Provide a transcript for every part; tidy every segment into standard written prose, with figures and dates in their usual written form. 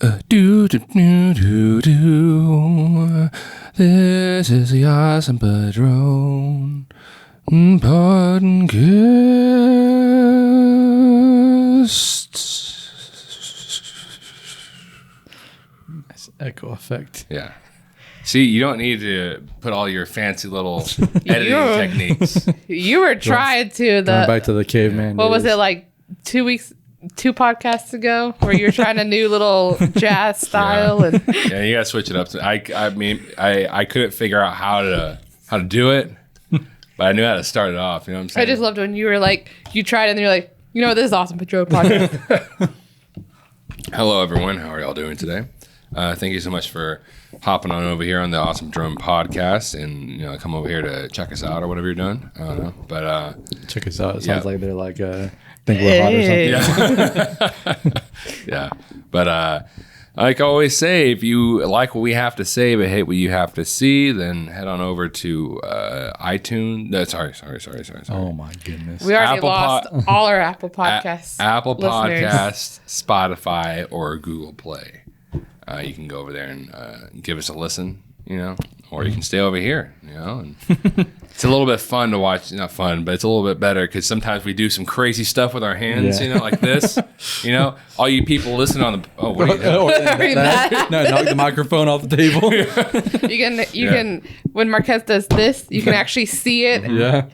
Do do do do do. This is the awesome Padron podcast. Nice echo effect. Yeah. See, you don't need to put all your fancy little editing techniques. You were trying to Going back to the caveman. what was it, like 2 podcasts ago, where you were trying a new little jazz style? And Yeah, you gotta switch it up. I mean, I couldn't figure out how to do it, but I knew how to start it off. You know what I'm saying? I just loved when you were like, you tried it and you're like, you know, this is awesome Padron podcast. Hello, everyone. How are y'all doing today? Thank you so much for hopping on over here on the Awesome Drum Podcast, and come over here to check us out or whatever you're doing. I don't know, but check us out. It sounds like they're like think Hey. we're hot or something. yeah. But like I always say, if you like what we have to say but hate what you have to see, then head on over to iTunes. No, sorry. Oh my goodness. We already Apple lost all our Apple Podcasts. Apple listeners. Podcasts, Spotify, or Google Play. You can go over there and give us a listen, or you can stay over here, and it's a little bit fun to watch. Not fun, but it's a little bit better because sometimes we do some crazy stuff with our hands, like this. All you people listen on the. Oh, what are you doing? No, knock the microphone off the table. You can when Marquez does this, you can actually see it Yeah.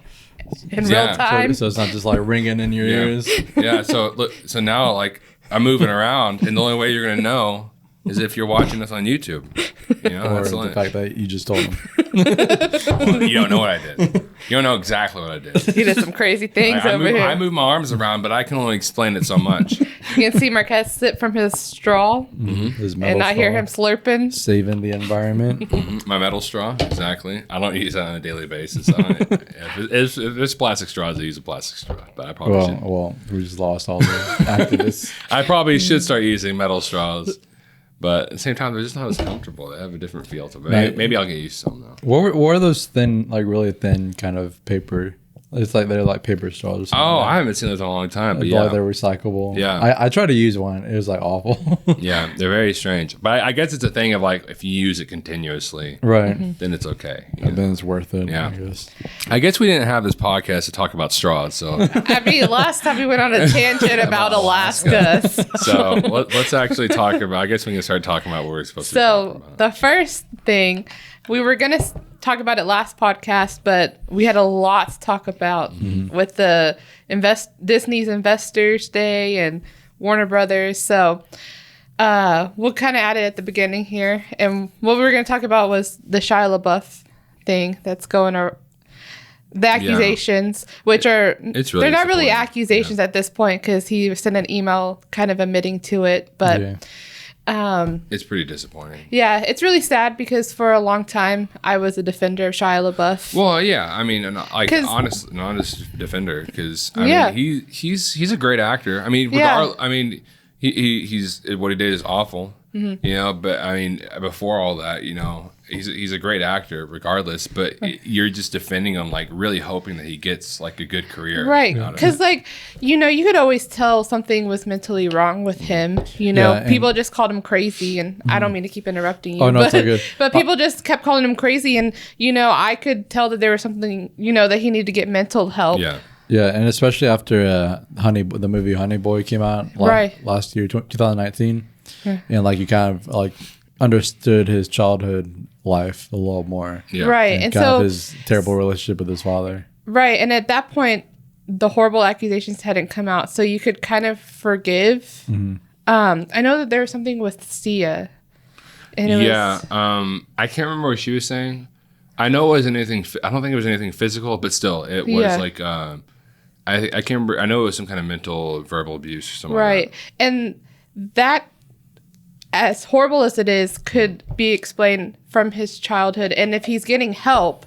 in real time. So it's not just like ringing in your ears. Yeah. So look. So now, like, I'm moving around, and the only way you're gonna know is if you're watching us on YouTube. Or That's the fact that you just told them. Well, you don't know what I did. You don't know exactly what I did. He did some crazy things I over move, here. I move my arms around, but I can only explain it so much. You can see Marquez sip from his straw His metal and I hear straw. him slurping. Saving the environment. My metal straw, exactly. I don't use that on a daily basis. If it's plastic straws, I use a plastic straw. But I probably should. Well, we just lost all the activists. I probably should start using metal straws. But at the same time, they're just not as comfortable. They have a different feel to them. Maybe I'll get used to them, though. What are those thin, like really thin kind of paper? It's like they're like paper straws. Or something Oh, like I haven't seen those in a long time. But that. Like yeah. they're recyclable. Yeah. I tried to use one. It was like awful. Yeah, they're very strange. But I guess it's a thing of like, if you use it continuously, Right. then it's okay. Then it's worth it. Yeah. I guess. I guess we didn't have this podcast to talk about straws. So I mean, last time we went on a tangent about Alaska. let's actually talk about, I guess we can start talking about what we're supposed to be So talking about. the first thing, we were going to talk about it last podcast, but we had a lot to talk about with the Disney's Investors Day and Warner Brothers. So we'll kind of add it at the beginning here. And what we were going to talk about was the Shia LaBeouf thing that's going on. The accusations, which are, it's really they're not really disappointing. accusations at this point because he sent an email kind of admitting to it. But It's pretty disappointing. yeah, it's really sad because for a long time I was a defender of Shia LaBeouf. Well, yeah, I mean, like an 'Cause- honest defender, because Yeah. mean, he's a great actor. I mean, Yeah. I mean, he's what he did is awful, But I mean, before all that, he's a great actor, regardless. But you're just defending him, like really hoping that he gets like a good career, right? Because you could always tell something was mentally wrong with him. People just called him crazy, and I don't mean to keep interrupting you. Oh, no, but, it's all good. But people just kept calling him crazy, and I could tell that there was something, that he needed to get mental help. Yeah. Yeah, and especially after the movie Honey Boy came out last year, 2019, and like you kind of like understood his childhood life a little more, Yeah. Right, and kind of his terrible relationship with his father. Right, and at that point, the horrible accusations hadn't come out, so you could kind of forgive. I know that there was something with Sia, and it was, I can't remember what she was saying. I know it wasn't anything. I don't think it was anything physical, but still, it was like. I can't remember. I know it was some kind of mental, verbal abuse or something. Right. Like And that, as horrible as it is, could be explained from his childhood. And if he's getting help,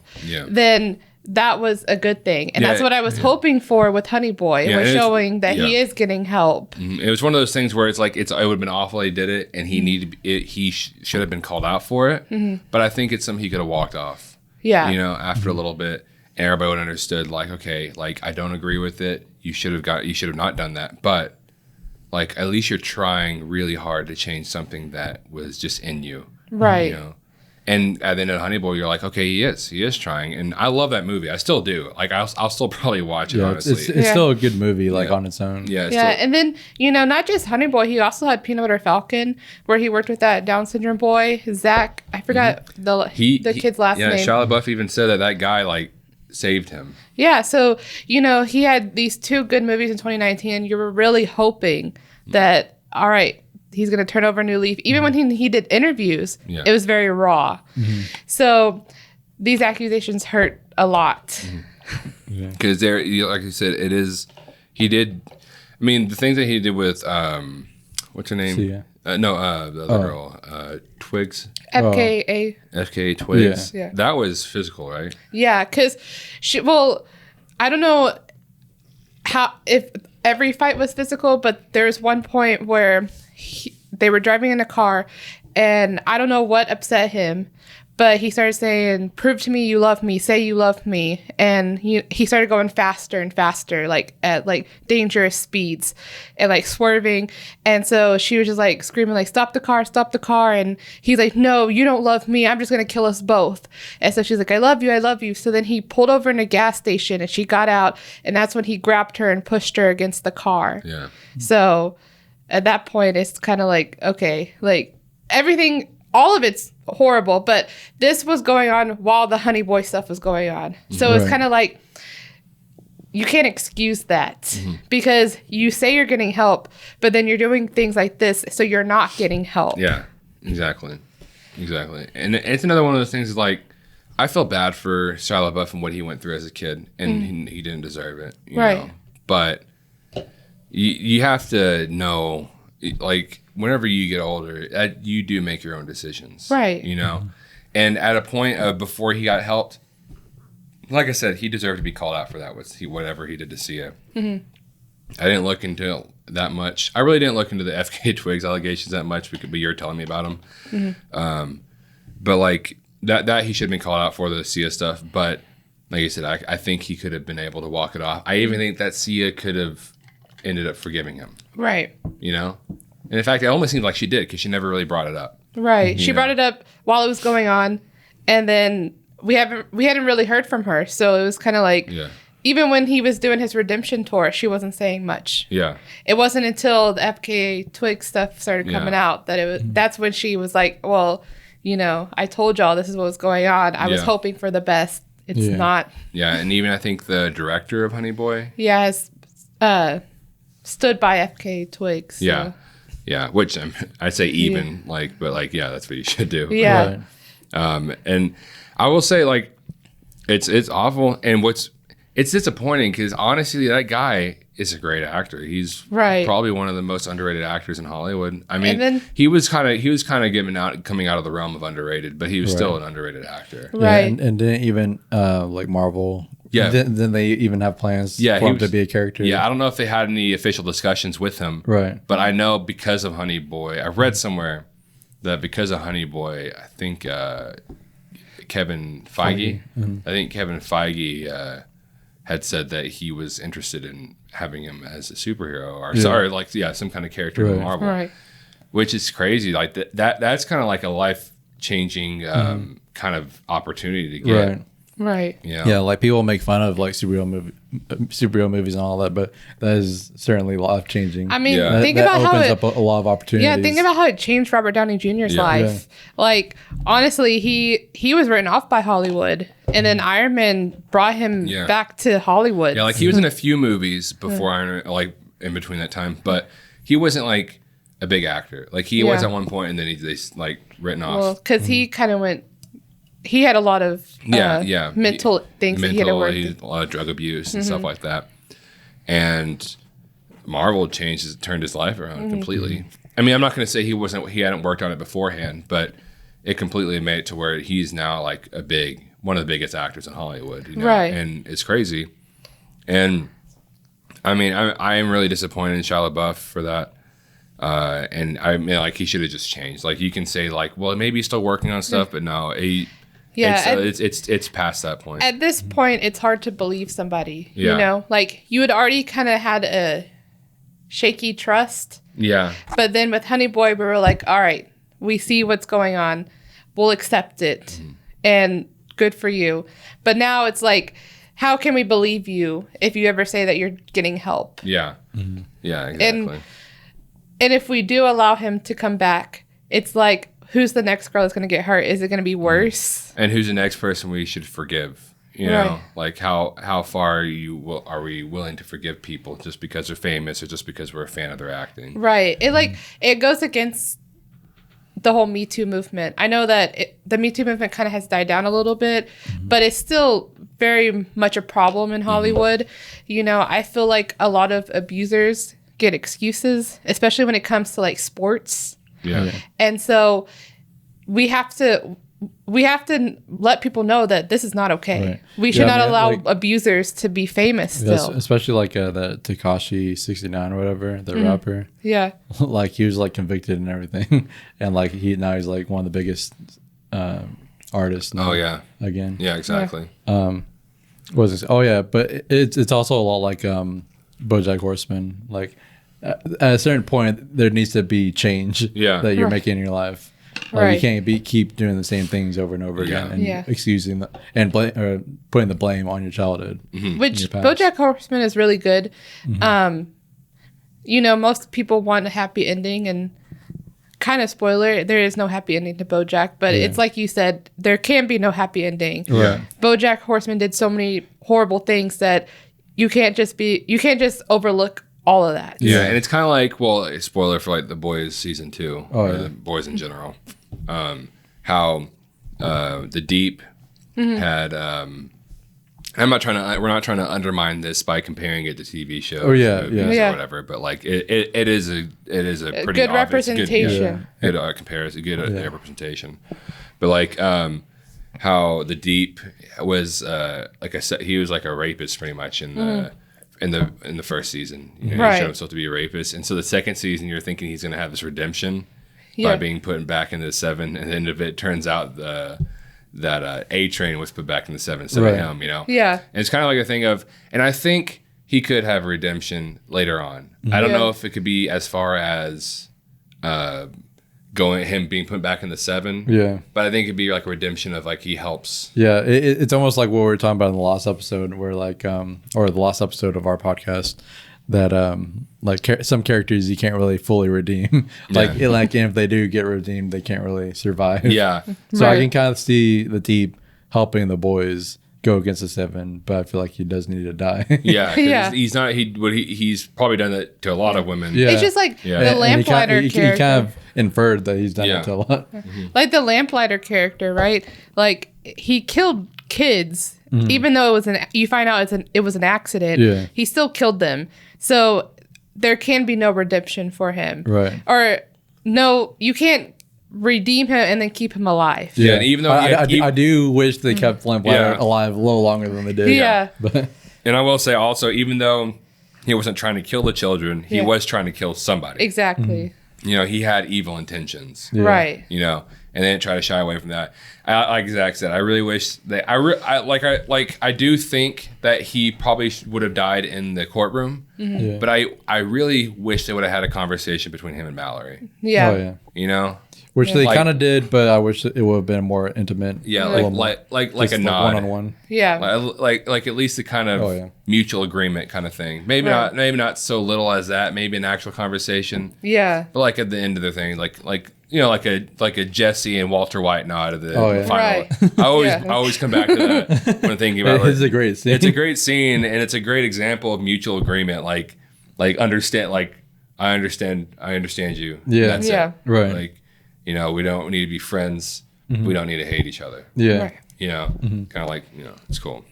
then that was a good thing. And that's what I was hoping for with Honey Boy. It was showing that he is getting help. Mm-hmm. It was one of those things where it's like, it would have been awful he did it, and he needed he should have been called out for it. But I think it's something he could have walked off. Yeah. After a little bit. And everybody would have understood, like, okay, like, I don't agree with it. You should have not done that. But like at least you're trying really hard to change something that was just in you, right? You know, and at the end of Honey Boy, you're like, okay, he is trying, and I love that movie. I still do. Like I'll still probably watch it. Honestly, it's still a good movie, like on its own. Yeah, And then not just Honey Boy, he also had Peanut Butter Falcon, where he worked with that Down syndrome boy, Zach. I forgot the kid's last name. Yeah, Shia LaBeouf even said that guy like saved him. Yeah, so he had these 2 good movies in 2019, and you were really hoping that, all right, he's going to turn over a new leaf. Even when he did interviews, it was very raw. So these accusations hurt a lot. Because like you said, he did, I mean, the things that he did with, what's her name? Sia. The other girl, Twigs. FKA Twigs. Yeah. That was physical, right? Yeah, because I don't know if every fight was physical, but there's one point where they were driving in a car, and I don't know what upset him, but he started saying, "Prove to me you love me. Say you love me." And he started going faster and faster, like at like dangerous speeds, and like swerving. And so she was just like screaming, like, "Stop the car! Stop the car!" And he's like, "No, you don't love me. I'm just gonna kill us both." And so she's like, "I love you. I love you." So then he pulled over in a gas station, and she got out, and that's when he grabbed her and pushed her against the car. Yeah. So at that point, it's kind of like, okay, like everything, all of it's horrible, but this was going on while the Honey Boy stuff was going on. So it's kind of like, you can't excuse that because you say you're getting help, but then you're doing things like this, so you're not getting help. Yeah, exactly. And it's another one of those things is like, I feel bad for Shia LaBeouf and what he went through as a kid, and he didn't deserve it. You know? But you have to know, like, whenever you get older, you do make your own decisions. Right. You know? And at a point of before he got helped, like I said, he deserved to be called out for that, whatever he did to Sia. I didn't look into it that much. I really didn't look into the FK Twigs allegations that much, but you're telling me about them. But, like, that he should have been called out for the Sia stuff. But, like I said, I think he could have been able to walk it off. I even think that Sia could have ended up forgiving him. Right. You know? And in fact, it almost seemed like she did because she never really brought it up. Right. She brought it up while it was going on, and then we hadn't really heard from her. So it was kind of like, even when he was doing his redemption tour, she wasn't saying much. Yeah. It wasn't until the FKA Twig stuff started coming out that that's when she was like, well, I told y'all this is what was going on. I was hoping for the best. It's not. Yeah, and even I think the director of Honey Boy. Yeah, has stood by FKA Twigs. So. Yeah. Yeah, which I say even, but that's what you should do. Yeah. Right. And I will say, like, it's awful, and it's disappointing because honestly, that guy is a great actor. He's probably one of the most underrated actors in Hollywood. I mean, he was kind of coming out of the realm of underrated, but he was still an underrated actor. Right. Yeah, and didn't even like Marvel. Yeah. Then they even have plans for him to be a character. Yeah, I don't know if they had any official discussions with him. Right. But I know because of Honey Boy, I read somewhere that because of Honey Boy, I think Kevin Feige. I think Kevin Feige had said that he was interested in having him as a superhero or some kind of character in Marvel. Right. Which is crazy. Like that's kind of like a life-changing kind of opportunity to get. Right. Right. Yeah, like people make fun of like superhero movies and all that, but that is certainly life changing. I mean, think about how it opens up a lot of opportunities. Yeah, think about how it changed Robert Downey Jr.'s life. Yeah. Like honestly, he was written off by Hollywood, and then Iron Man brought him back to Hollywood. Yeah, like he was in a few movies before Iron Man, like in between that time, but he wasn't like a big actor. Like he was at one point, and then they like written off. Well, because he kind of went. He had a lot of mental things that he had to work through. A lot of drug abuse and stuff like that. And Marvel turned his life around completely. I mean, I'm not going to say he hadn't worked on it beforehand, but it completely made it to where he's now like one of the biggest actors in Hollywood. Right. And it's crazy. And I mean, I am really disappointed in Shia LaBeouf for that. And I mean, like he should have just changed. Like you can say like, well, maybe he's still working on stuff, but no, it's past that point. At this point, it's hard to believe somebody. Like you had already kind of had shaky trust. Yeah. But then with Honey Boy, we were like, all right, we see what's going on. We'll accept it. And good for you. But now it's like, how can we believe you if you ever say that you're getting help? Yeah. Yeah, exactly. And if we do allow him to come back, it's like, who's the next girl that's going to get hurt? Is it going to be worse? And who's the next person we should forgive? You know, like how far are we willing to forgive people just because they're famous or just because we're a fan of their acting? Right. It goes against the whole Me Too movement. I know that the Me Too movement kind of has died down a little bit, but it's still very much a problem in Hollywood. You know, I feel like a lot of abusers get excuses, especially when it comes to like sports. Yeah. And so we have to let people know that this is not okay. Right. We should not allow abusers to be famous still. Especially like the Tekashi 69 or whatever, the rapper. Yeah. Like he was like convicted and everything. And like now he's like one of the biggest artists now. Oh yeah. Again. Yeah, exactly. What was this? Oh yeah, but it's also a lot like BoJack Horseman. Like at a certain point there needs to be change that you're making in your life. Like you can't keep doing the same things over and over again and excusing and putting the blame on your childhood. Which BoJack Horseman is really good. You know, most people want a happy ending, and kind of spoiler, there is no happy ending to BoJack. But it's like you said, there can be no happy ending. Right. BoJack Horseman did so many horrible things that you can't just overlook all of that. Yeah, and it's kind of like, well, a spoiler for like The Boys season 2, The Boys in general. How the Deep had. We're not trying to undermine this by comparing it to TV shows, movies, or whatever. But like it is a pretty good obvious, representation. Good comparison, good representation. But like how the Deep was like I said, he was like a rapist pretty much in the first season. You know, he showed himself to be a rapist, and so the second season you're thinking he's going to have this redemption by being put back into the 7, and at the end of it turns out that A-Train was put back in the 7 instead of him, you know? Yeah. And it's kind of like a thing of, and I think he could have redemption later on. I don't know if it could be as far as him being put back in the 7. Yeah. But I think it'd be like a redemption of like he helps. Yeah, it's almost like what we were talking about in the last episode, where like, or the last episode of our podcast, that like some characters you can't really fully redeem. like if they do get redeemed, they can't really survive. Yeah. So I can kind of see the Deep helping the boys go against the 7, but I feel like he does need to die. Yeah, he's not. He's probably done that to a lot of women. Yeah. It's just like the Lamplighter character. He kind of inferred that he's done it to a lot. Like the Lamplighter character, right? Like he killed kids, even though you find out it was an accident. Yeah. He still killed them. So there can be no redemption for him. Right. Or no, you can't redeem him and then keep him alive. Yeah, and even though I do wish they kept Lamplighter alive a little longer than they did. Yeah. But and I will say also, even though he wasn't trying to kill the children, he was trying to kill somebody. Exactly. You know, he had evil intentions. Yeah. Right. You know, and they didn't try to shy away from that. Like Zach said, I really wish that I do think that he probably would have died in the courtroom. Yeah. But I really wish they would have had a conversation between him and Mallory. Yeah. Oh, yeah. You know? Which they kind of did, but I wish it would have been more intimate. Yeah, like a nod. One-on-one. Yeah. Like at least a kind of mutual agreement kind of thing. Maybe not so little as that. Maybe an actual conversation. Yeah. But like at the end of the thing, like you know, like a Jesse and Walter White nod of the final. Right. I always come back to that when thinking about it. It's a great scene. It's a great scene, and it's a great example of mutual agreement. Like understand. Like I understand you. Yeah. That's it. Right. Like, you know, we don't need to be friends. We don't need to hate each other. Yeah. Right. You know, kind of like, you know, it's cool.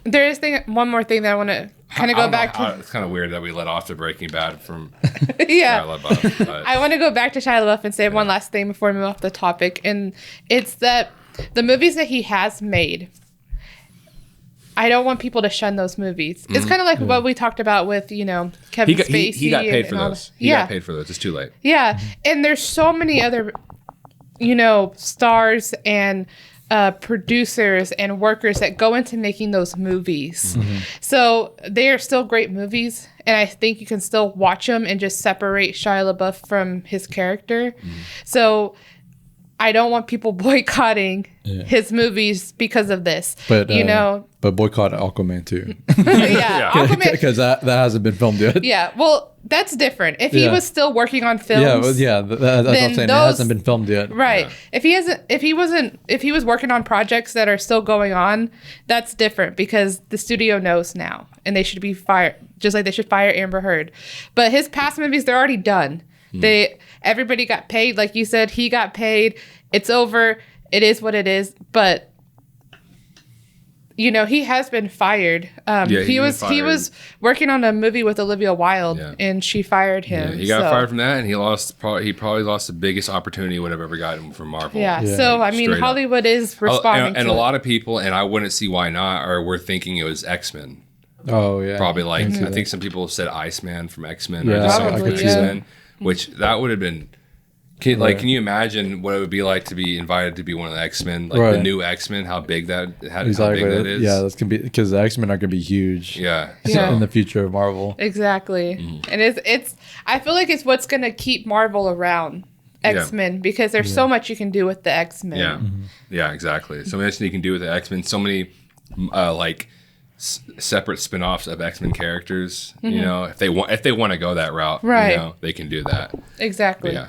There is one more thing that I want to kind of go back to. It's kind of weird that we let off the Breaking Bad from yeah. Shia LaBeouf, but I want to go back to Shia LaBeouf and say one last thing before we move off the topic. And it's that the movies that he has made, I don't want people to shun those movies. It's kind of like what we talked about with, you know, Kevin Spacey. He got paid for those. He got paid for those. It's too late. Yeah. And there's so many other, you know, stars and producers and workers that go into making those movies. So they are still great movies. and I think you can still watch them and just separate Shia LaBeouf from his character. So I don't want people boycotting his movies because of this. But you know, but boycott Aquaman too. Aquaman, because that hasn't been filmed yet. Yeah, well, that's different. If he was still working on films, that's what I'm saying. It hasn't been filmed yet, right? Yeah. If he was working on projects that are still going on, that's different because the studio knows now, and they should be fired, just like they should fire Amber Heard. But his past movies, they're already done. Everybody got paid, like you said. He got paid. It's over. It is what it is. But you know, he has been fired. He was working on a movie with Olivia Wilde, and she fired him. Yeah, he got fired from that, and he probably lost the biggest opportunity would have ever gotten from Marvel. Yeah. So I mean, Hollywood is responding. And a lot of people, and I wouldn't see why not, were thinking it was X-Men. Oh yeah. Probably like I think some people said Iceman from X-Men. Yeah, or just something from X-Men. Which that would have been, can you imagine what it would be like to be invited to be one of the X-Men, like the new X-Men? How big that is? Yeah, that's gonna be because the X-Men are gonna be huge. In the future of Marvel. Exactly, and it's. I feel like it's what's gonna keep Marvel around. X-Men because there's so much you can do with the X-Men. Yeah, exactly. So much you can do with the X-Men. So many separate spin-offs of X-Men characters, you know, if they want to go that route, right, you know, they can do that. Exactly. But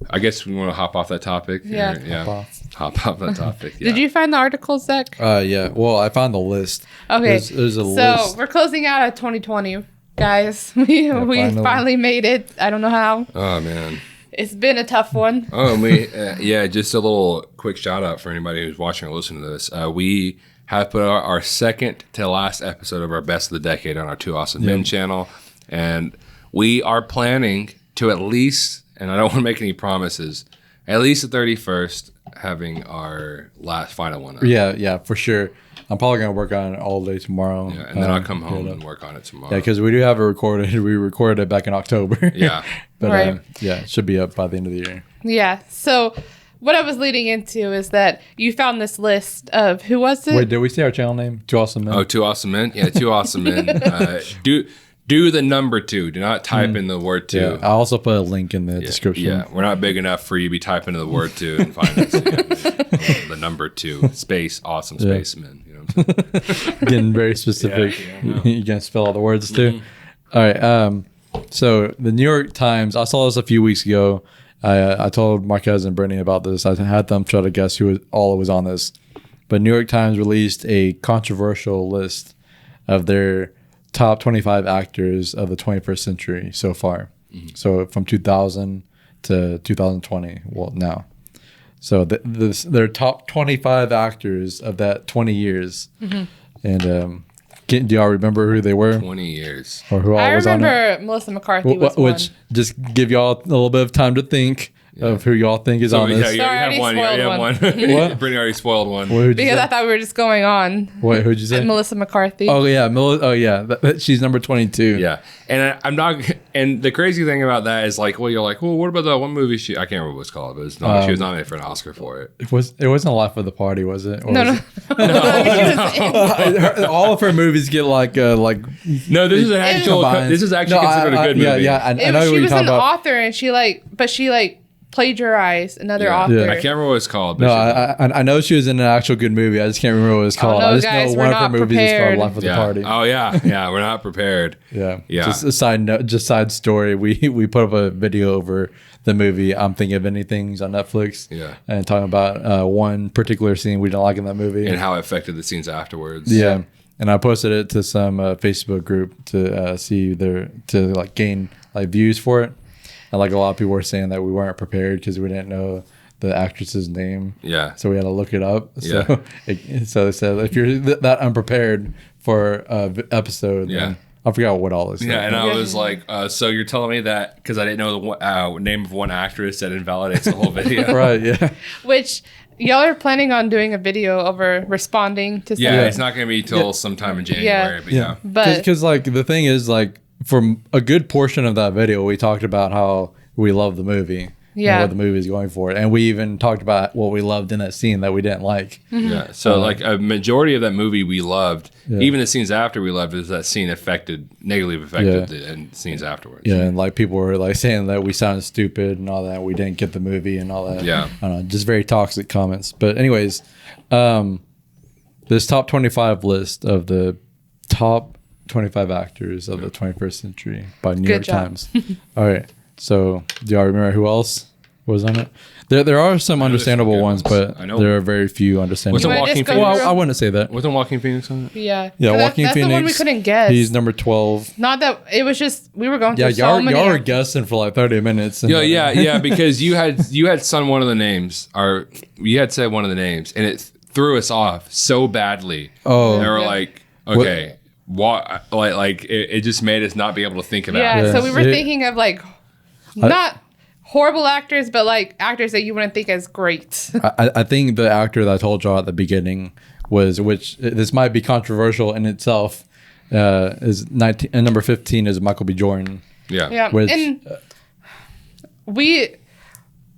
I guess we want to hop off that topic. Hop off that topic. Did you find the articles, Zach? Yeah. Well, I found the list. Okay. There's a list. So we're closing out at 2020, guys. We finally made it. I don't know how. Oh man. It's been a tough one. Just a little quick shout out for anybody who's watching or listening to this. We have put our second to last episode of our Best of the Decade on our Two Awesome Men channel. And we are planning to at least, and I don't want to make any promises, at least the 31st, having our last final one up. Yeah, for sure. I'm probably going to work on it all day tomorrow. Yeah, and then I'll come home and work on it tomorrow. Yeah, because we do have it recorded. We recorded it back in October. Yeah. But it should be up by the end of the year. Yeah, so what I was leading into is that you found this list of, who was it? Wait, did we say our channel name? Two Awesome Men? Oh, Two Awesome Men? Yeah, Two Awesome Men. Do the number 2. Do not type in the word 2. Yeah, I also put a link in the description. Yeah, we're not big enough for you to be typing the word 2 and find us. The number 2, space, awesome space men. You know what I'm saying? Getting very specific. You can spell all the words too. All right. So the New York Times, I saw this a few weeks ago. I told Marquez and Brittany about this. I had them try to guess who all was on this. But New York Times released a controversial list of their top 25 actors of the 21st century so far. So from 2000 to 2020, well, now. So their top 25 actors of that 20 years. And do y'all remember who they were? 20 years. Or who all was on it? I remember Melissa McCarthy was Which, just give y'all a little bit of time to think of who y'all think is on this. Yeah, you have one. You have one. What? Brittany already spoiled one. Because I thought we were just going on. Wait, who'd you say? Melissa McCarthy. Oh, yeah. She's number 22. Yeah. And I'm not. And the crazy thing about that is like, well, you're like, well, what about that one movie I can't remember what it's called, but it's not, she was nominated for an Oscar for it. It wasn't Life of the Party, was it? Or No. All of her movies get like. No, this is an actual. This is actually considered a good movie. Yeah. I know she what you're was talking an about. author, and she plagiarized another author. I can't remember what it's called. No, I know she was in an actual good movie. I just can't remember what it's called. No, I just guys, know one of her movies is called Life of the Party. Oh yeah, we're not prepared. Yeah. Just a side note, just side story. We put up a video over the movie I'm Thinking of Anything's on Netflix. Yeah. And talking about one particular scene we didn't like in that movie and how it affected the scenes afterwards. Yeah. And I posted it to some Facebook group to gain views for it. And a lot of people were saying that we weren't prepared because we didn't know the actress's name. Yeah. So we had to look it up. So so they said if you're that unprepared for an episode, then I forgot what all this. Yeah, and I was like, so you're telling me that because I didn't know the name of one actress that invalidates the whole video, right? Yeah. Which y'all are planning on doing a video over responding to. Yeah, it's not going to be till sometime in January. But because the thing is for a good portion of that video, we talked about how we love the movie. Yeah. what the movie is going for. And we even talked about what we loved in that scene that we didn't like. Yeah. So like a majority of that movie we loved, even the scenes after we loved, is that scene negatively affected the scenes afterwards. Yeah, and like people were like saying that we sounded stupid and all that. We didn't get the movie and all that. Yeah. I don't know, just very toxic comments. But anyways, this top 25 list of the top 25 actors of the 21st century by New York Times. All right. So do y'all remember who else was on it? There are some understandable ones, but there are very few understandable. Wasn't Joaquin Phoenix? Well, I wouldn't say that. Wasn't Joaquin Phoenix on it? Yeah. Yeah, Joaquin that's Phoenix. the one we couldn't guess. He's number 12. Not that it was just we were going through y'all were guessing for like 30 minutes. Yeah, because you had sung one of the names, or you had said one of the names, and it threw us off so badly. Oh, they were like, okay, what? Like it just made us not be able to think about it. Yeah, so we were thinking of like not horrible actors, but like actors that you wouldn't think as great. I think the actor that I told y'all at the beginning which this might be controversial in itself, is 19 and number 15 is Michael B. Jordan. Yeah. Which, and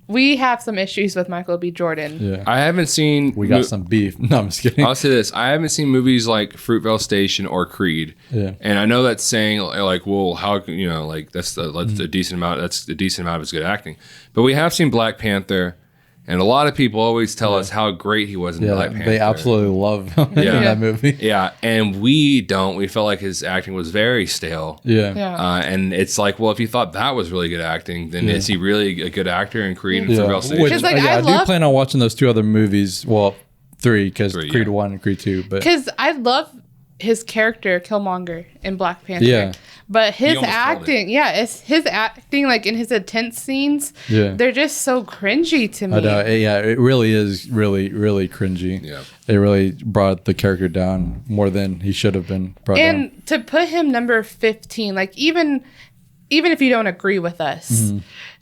we have some issues with Michael B. Jordan. Yeah. I haven't seen. We got some beef. No, I'm just kidding. I'll say this: I haven't seen movies like Fruitvale Station or Creed. Yeah. And I know that's saying like, well, how like that's a decent amount. That's a decent amount of his good acting. But we have seen Black Panther, and a lot of people always tell us how great he was in Black Panther. They absolutely love him in that movie. Yeah, and we don't. We felt like his acting was very stale. Yeah. And it's like, well, if you thought that was really good acting, then is he really a good actor in Creed and Fruitvale Station? Which, like, I do plan on watching those two other movies. Well, three, because Creed 1 and Creed 2. Because I love his character, Killmonger, in Black Panther. Yeah. But his acting, it's his acting, like in his intense scenes, they're just so cringy to me. I know, it really is really, really cringy. Yeah. It really brought the character down more than he should have been brought down. And to put him number 15, like even if you don't agree with us,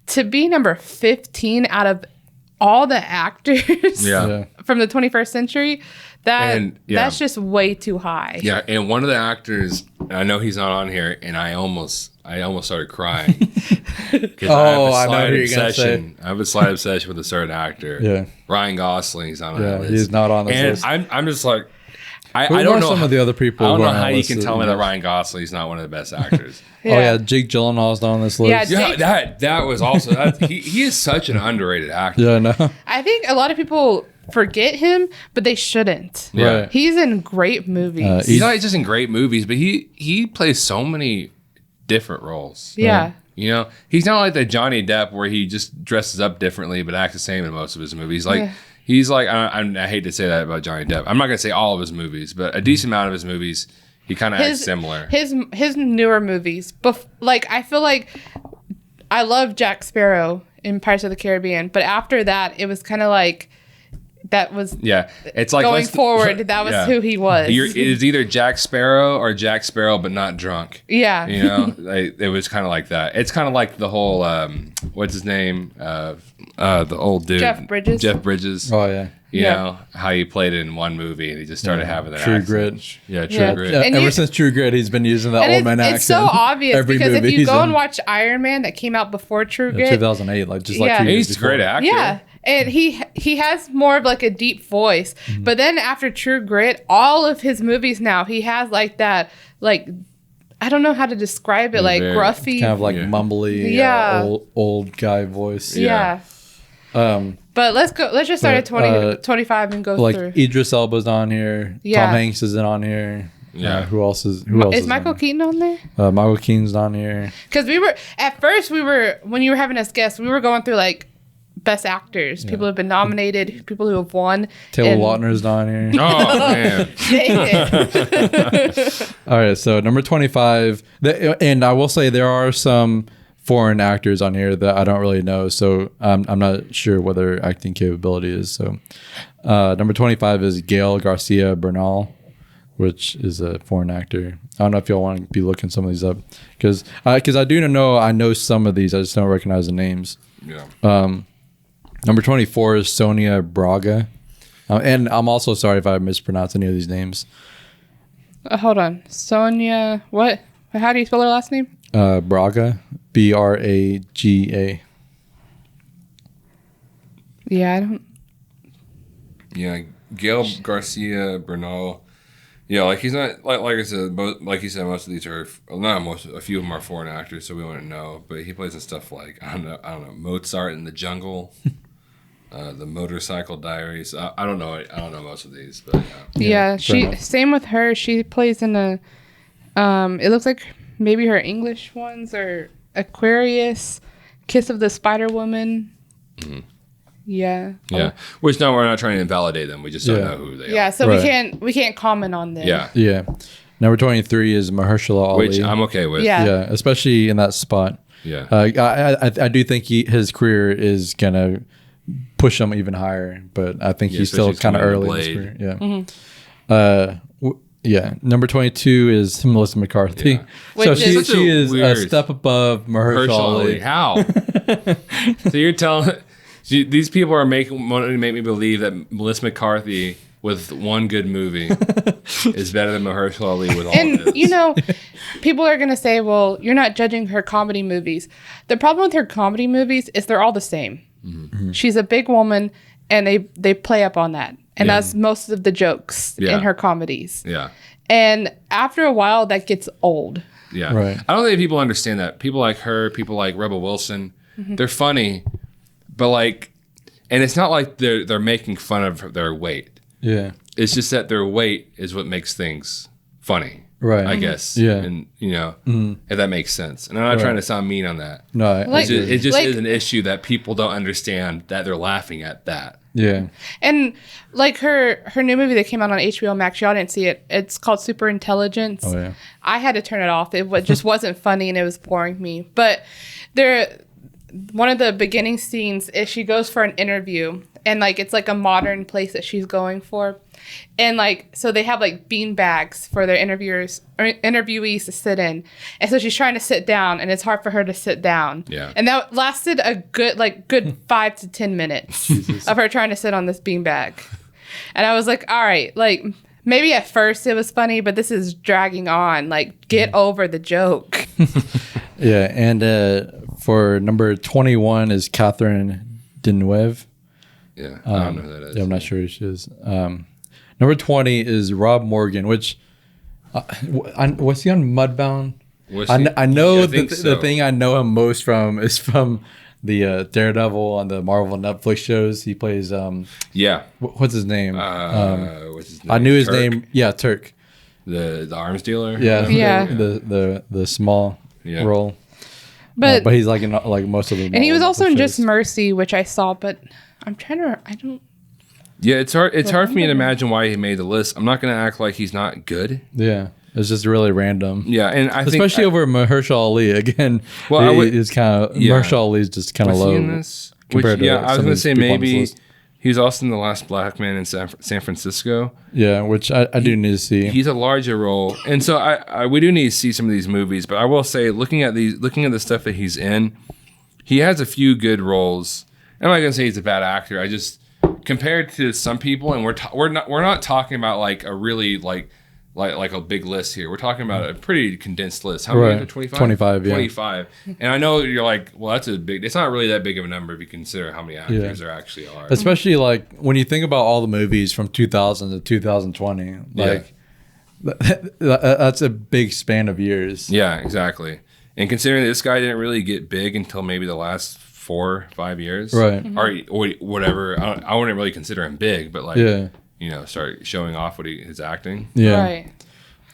to be number 15 out of all the actors from the 21st century, that's just way too high. Yeah, and one of the actors, I know he's not on here, and I almost started crying. I have a slight obsession with a certain actor. Yeah. Ryan Gosling's on that list. He's not on this list. I'm just like, I don't know some of the other people. I don't know how you can tell me that Ryan Gosling's not one of the best actors. Jake Gyllenhaal's not on this list. That was also he is such an underrated actor. Yeah, no. I think a lot of people forget him, but they shouldn't. Yeah. He's in great movies. He's not just in great movies, but he plays so many different roles. Yeah. You know, he's not like the Johnny Depp where he just dresses up differently but acts the same in most of his movies. Like he's like I hate to say that about Johnny Depp. I'm not gonna say all of his movies, but a decent amount of his movies he kind of acts similar. His newer movies, like I feel like I love Jack Sparrow in Pirates of the Caribbean, but after that it was kind of like. That was it's like going forward. That was who he was. It's either Jack Sparrow or Jack Sparrow, but not drunk. Yeah, you know, it was kind of like that. It's kind of like the whole what's his name, the old dude, Jeff Bridges. Oh yeah. You know how he played it in one movie and he just started having that True accent. Grit. Yeah, True Grit. Yeah, ever since True Grit, he's been using that old man accent. It's so obvious because if you go and watch Iron Man that came out before True Grit, 2008, like just like 2 years he's a before. great actor. Yeah. And he has more of like a deep voice. But then after True Grit, all of his movies now, he has like that, like, I don't know how to describe it, like gruffy. Kind of like mumbly, old guy voice. Yeah. But let's just start at 25 and go like through. Idris Elba's on here. Yeah. Tom Hanks isn't on here. Yeah. Who else is Michael Keaton on there? Michael Keaton's on here. Because when you were having us guess, we were going through like best actors, people who have been nominated, people who have won. Taylor Lautner's on here. Oh man! Dang it. All right, so number 25, and I will say there are some foreign actors on here that I don't really know, so I'm not sure what their acting capability is. So number 25 is Gael Garcia Bernal, which is a foreign actor. I don't know if y'all want to be looking some of these up, because I do know I know some of these, I just don't recognize the names. Yeah. Number 24 is Sonia Braga. And I'm also sorry if I mispronounce any of these names. Hold on. Sonia, what? How do you spell her last name? Braga. Braga. Yeah, I don't. Yeah, Gail Garcia Bernal. Yeah, like he's not like I said, like you said, most of these are not most. A few of them are foreign actors, so we wouldn't know. But he plays in stuff like I don't know, Mozart in the Jungle, the Motorcycle Diaries. I don't know. I don't know most of these, but yeah. Same with her. She plays in a. It looks like maybe her English ones are Aquarius, Kiss of the Spider Woman. Mm-hmm. Yeah. Yeah. Which no, we're not trying to invalidate them. We just don't know who they are. Yeah, so we can't comment on them. Yeah. Yeah. Number 23 is Mahershala Ali. Which I'm okay with. Yeah. Yeah, especially in that spot. Yeah. I do think his career is going to push him even higher, but I think he's still kind of early in his career. Yeah. Mm-hmm. Yeah. Number 22 is Melissa McCarthy. Yeah. So she is a step above Mahershala Ali. How? So you're telling... These people are wanting to make me believe that Melissa McCarthy with one good movie is better than Mahershala Ali with all of this. You know, people are going to say, well, you're not judging her comedy movies. The problem with her comedy movies is they're all the same. Mm-hmm. She's a big woman, and they play up on that. And that's most of the jokes in her comedies. Yeah. And after a while, that gets old. Yeah. Right. I don't think people understand that. People like her, people like Rebel Wilson, they're funny. But like, and it's not like they're making fun of their weight. Yeah. It's just that their weight is what makes things funny. Right. I guess. Yeah. And if that makes sense. And I'm not trying to sound mean on that. No. It just is an issue that people don't understand that they're laughing at that. Yeah. And like her new movie that came out on HBO Max, y'all didn't see it. It's called Super Intelligence. Oh yeah. I had to turn it off. It just wasn't funny and it was boring me. But one of the beginning scenes is she goes for an interview, and like it's like a modern place that she's going for, and like so they have like bean bags for their interviewees to sit in, and so she's trying to sit down, and it's hard for her to sit down. Yeah, and that lasted a good 5 to 10 minutes of her trying to sit on this bean bag, and I was like, all right, like maybe at first it was funny, but this is dragging on. Like, get over the joke. Yeah, and for number 21 is Catherine Deneuve. Yeah, I don't know who that is. Yeah, I'm not sure who she is. Number 20 is Rob Morgan, which was he on Mudbound? I know the thing I know him most from is from the Daredevil on the Marvel Netflix shows. He plays what's his name? I knew his name. Yeah, Turk. The arms dealer. Yeah. The small role. But he's like in like most of them. And he was also in Just Mercy, which I saw, but I'm trying to. I don't. Yeah, it's hard. It's hard for me to imagine why he made the list. I'm not going to act like he's not good. Yeah, it's just really random. Yeah, and I especially think over Mahershala Ali again. Well, it's kind of Mahershala Ali is just kind of low. Compared to I was going to say maybe he was also in The Last Black Man in San Francisco. Yeah, which I do need to see. He's a larger role, and so we do need to see some of these movies. But I will say, looking at the stuff that he's in, he has a few good roles. I'm not going to say he's a bad actor. I just compared to some people, and we're not talking about like a really like a big list here. We're talking about a pretty condensed list. How many? 25? 25, yeah. 25. And I know you're like, well, it's not really that big of a number if you consider how many actors there actually are. Especially like when you think about all the movies from 2000 to 2020, like that's a big span of years. Yeah, exactly. And considering this guy didn't really get big until maybe the last 4-5 years. Right. Or whatever. I wouldn't really consider him big, but like, start showing off his acting. Yeah. Right.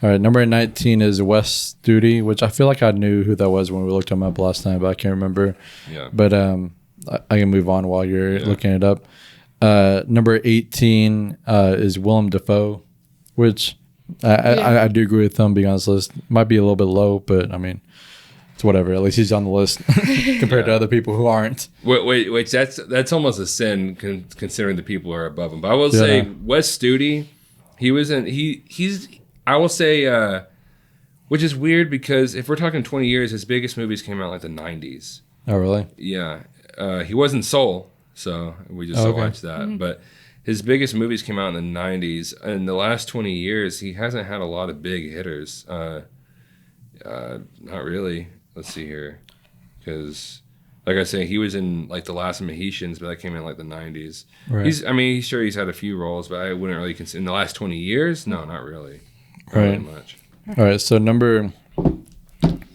All right. Number 19 is Wes Studi, which I feel like I knew who that was when we looked him up last time, but I can't remember. Yeah. But I can move on while you're looking it up. Number 18 is Willem Dafoe, which I do agree with him being on this list. Might be a little bit low, but I mean, it's whatever. At least he's on the list compared to other people who aren't. Wait. That's almost a sin considering the people who are above him. But I will say, Wes Studi, he was in. He's. I will say, which is weird because if we're talking 20 years, his biggest movies came out like the 90s. Oh really? Yeah. He was in Soul, so we just watched that. Mm-hmm. But his biggest movies came out in the 90s. In the last 20 years, he hasn't had a lot of big hitters. Not really. Let's see here, because like I say, he was in like The Last Mahishans, but that came in like the 90s. Right. He's had a few roles, but I wouldn't really consider in the last 20 years. No, not really. Not really much. All right, so number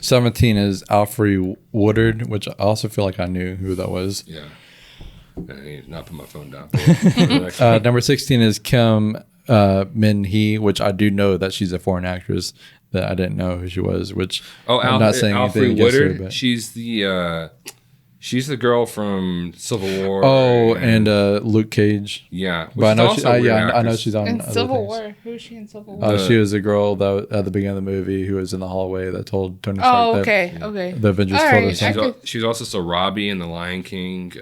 17 is Alfre Woodard, which I also feel like I knew who that was. Yeah. I need to not put my phone down. Number 16 is Kim Min Hee, which I do know that she's a foreign actress that I didn't know who she was, which I'm not saying anything against her. But. She's the girl from Civil War. Oh, and Luke Cage. Yeah. But I know I know she's on in other Civil things. War. Who is she in Civil War? She was the girl that at the beginning of the movie who was in the hallway that told Tony Stark okay. the Avengers told us something. She's also so Robbie in The Lion King.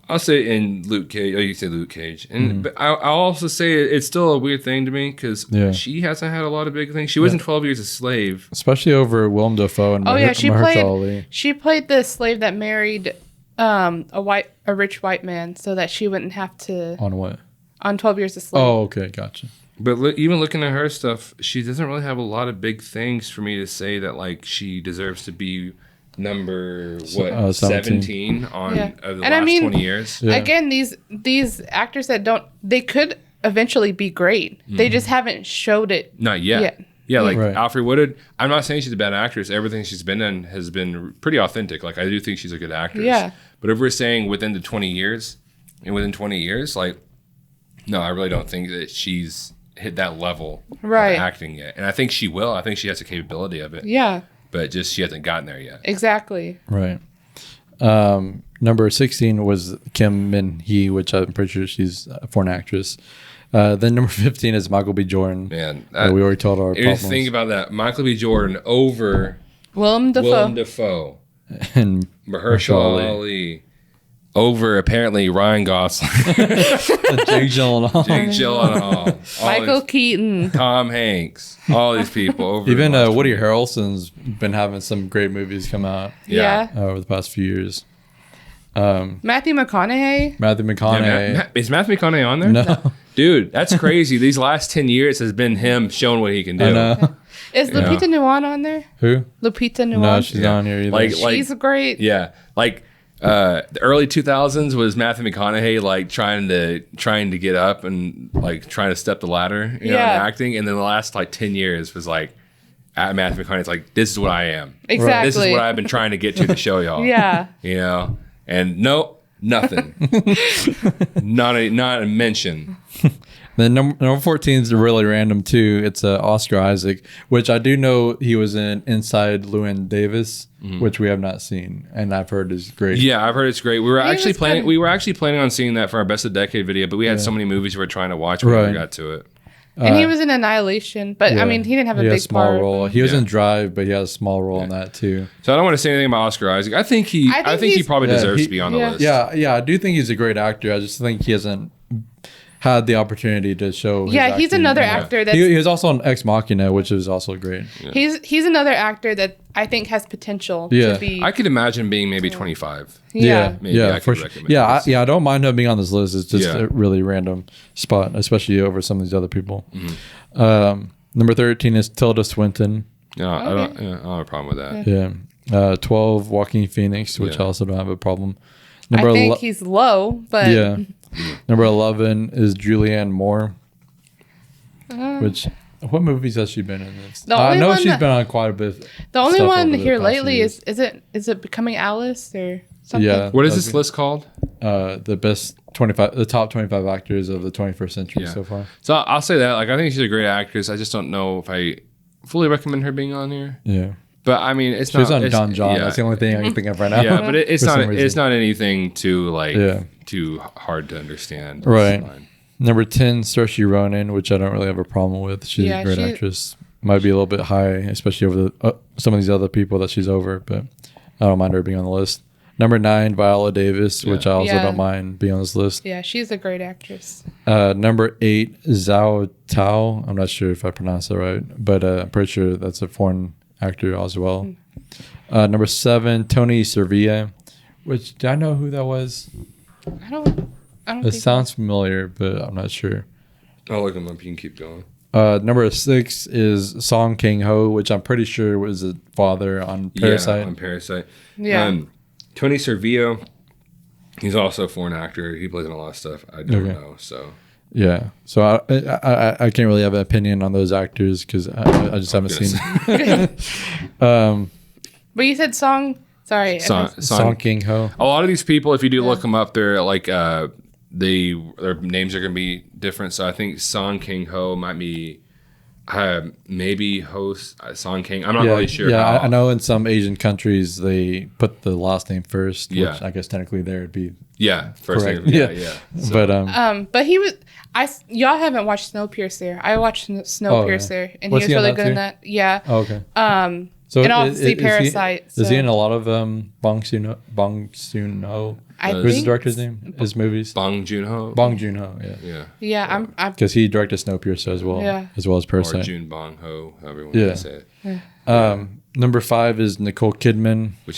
I'll say in Luke Cage. Oh, you say Luke Cage, and but I'll also say it's still a weird thing to me because she hasn't had a lot of big things. She was in 12 Years a Slave, especially over Willem Dafoe and Mahershala Ali. She played the slave that married a rich white man, so that she wouldn't have to on what on 12 Years a Slave. Oh, okay, gotcha. But even looking at her stuff, she doesn't really have a lot of big things for me to say that like she deserves to be number 17 on the last 20 years. Again, these actors they could eventually be great. They just haven't showed it. Not yet. Yeah, like Alfre Woodard. I'm not saying she's a bad actress. Everything she's been in has been pretty authentic. Like I do think she's a good actress. Yeah. But if we're saying within 20 years, like, no, I really don't think that she's hit that level of acting yet. And I think she will. I think she has the capability of it. Yeah. But just she hasn't gotten there yet. Exactly. Right. Number 16 was Kim Min Hee, which I'm pretty sure she's a foreign actress. Then number 15 is Michael B. Jordan. Man, we already told our problems. Think about that. Michael B. Jordan over Willem Dafoe. And Mahershala Ali. Over apparently Ryan Gosling. Jake Gyllenhaal. Michael Keaton. Tom Hanks. All these people. Over even Woody Harrelson's been having some great movies come out. Over the past few years. Matthew McConaughey. Is Matthew McConaughey on there? No. Dude, that's crazy. These last 10 years has been him showing what he can do. I know. Is Lupita Nyong'o on there? Who? Lupita Nyong'o. No, she's not on here either. She's great. Yeah. Like the early 2000s was Matthew McConaughey like trying to get up and like trying to step the ladder in acting, and then the last like 10 years was like Matthew McConaughey's like, this is what I am. Exactly. This is what I've been trying to get to show y'all. Yeah. You know, and nothing. not a mention. Then number 14 is really random too. It's Oscar Isaac, which I do know he was in Inside Llewyn Davis, which we have not seen, and I've heard is great. Yeah, I've heard it's great. We were actually planning on seeing that for our Best of Decade video, but we had so many movies we were trying to watch, we never got to it. And he was in Annihilation, but I mean, he didn't have a big small part. role. He was in Drive, but he has a small role in that too. So I don't want to say anything about Oscar Isaac. I think he probably deserves to be on the list. Yeah, I do think he's a great actor. I just think he hasn't had the opportunity to show. He's another actor that he was also on Ex Machina, which is also great. Yeah. He's another actor that I think has potential to be. I could imagine being maybe 25. For sure. I don't mind him being on this list. It's just a really random spot, especially over some of these other people. Number 13 is Tilda Swinton. I don't have a problem with that. Yeah. 12, Joaquin Phoenix, which I also don't have a problem. I think he's low, but Number 11 is Julianne Moore. Which, what movies has she been in? I know she's been on quite a bit. The only one here lately is it Becoming Alice or something? Yeah. What is this list called? The top 25 actors of the 21st century so far. So I'll say that. Like, I think she's a great actress. I just don't know if I fully recommend her being on here. Yeah. But I mean, she was on Don John. That's the only thing I can think of right now. Yeah, but it's not anything too hard to understand. Right. Number 10, Saoirse Ronan, which I don't really have a problem with. She's a great actress. Might be a little bit high, especially over some of these other people that she's over, but I don't mind her being on the list. Number 9, Viola Davis, which I also don't mind being on this list. Yeah, she's a great actress. Number 8, Zhao Tao. I'm not sure if I pronounced that right, but I'm pretty sure that's a foreign actor as well. Number 7, Tony Servia, which, do I know who that was? I don't it sounds familiar, but I'm not sure. I'll look him up. You can keep going. Number 6 is Song Kang-ho, which I'm pretty sure was a father on Parasite. Yeah, on Parasite. Yeah. Tony Servillo, he's also a foreign actor. He plays in a lot of stuff. I don't know. So yeah, so I can't really have an opinion on those actors because I just haven't seen them. But you said Song King Ho. A lot of these people, if you do look them up, they're like their names are gonna be different. So I think Song King Ho might be maybe host Song King. I'm not really sure. Yeah, I know in some Asian countries they put the last name first. Yeah, which I guess technically there would be first correct. name. Yeah. So. But he was. Y'all haven't watched Snowpiercer. I watched Snowpiercer, and he was really good in that. Yeah. Oh, okay. So and obviously Parasite. Is he in a lot of Bong Joon-ho? Who's the director's name? His movies. Bong Joon-ho. Bong Joon-ho. Yeah. I'm because he directed Snowpiercer as well. Yeah. As well as Parasite. Or Jun Bong Ho, however you want to say it. Number 5 is Nicole Kidman, which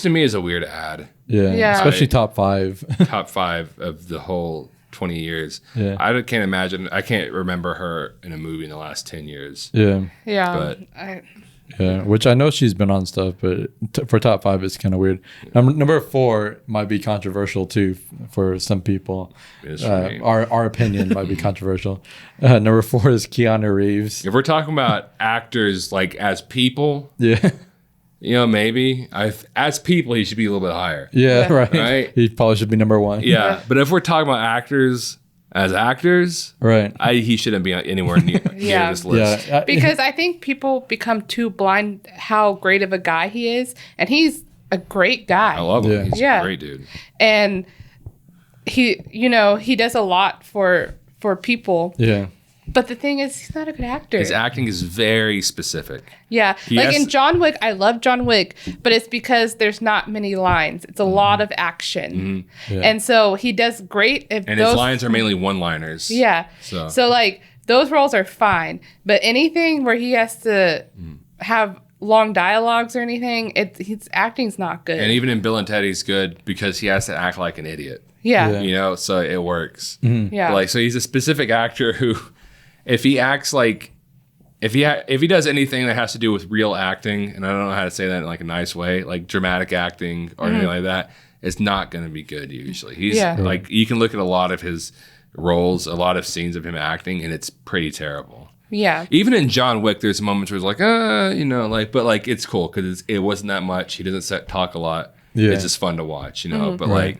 to me is a weird ad. Yeah. Especially top 5. Top 5 of the whole 20 years. Yeah. I can't remember her in a movie in the last 10 years. Yeah. Yeah. But which I know she's been on stuff, but for top 5, it's kind of weird. Number 4 might be controversial too for some people. Our opinion might be controversial. Number 4 is Keanu Reeves. If we're talking about actors like as people, maybe as people he should be a little bit higher. Yeah, right. He probably should be number 1. Yeah, but if we're talking about actors as actors, right? He shouldn't be anywhere near this list. Yeah, because I think people become too blind how great of a guy he is, and he's a great guy. I love him. He's a great dude. And he does a lot for people. Yeah. But the thing is, he's not a good actor. His acting is very specific. Yeah. In John Wick, I love John Wick, but it's because there's not many lines. It's a lot of action. Mm-hmm. Yeah. And so he does great. His lines are mainly one-liners. Yeah. So like, those roles are fine. But anything where he has to have long dialogues or anything, his acting's not good. And even in Bill and Ted, he's good because he has to act like an idiot. Yeah. So it works. Mm-hmm. Yeah. So he's a specific actor who... If he acts like, if he does anything that has to do with real acting, and I don't know how to say that in like a nice way, like dramatic acting or anything like that, it's not going to be good usually. He's like, you can look at a lot of his roles, a lot of scenes of him acting, and it's pretty terrible. Yeah. Even in John Wick, there's moments where it's like, but it's cool because it wasn't that much. He doesn't talk a lot. Yeah. It's just fun to watch, But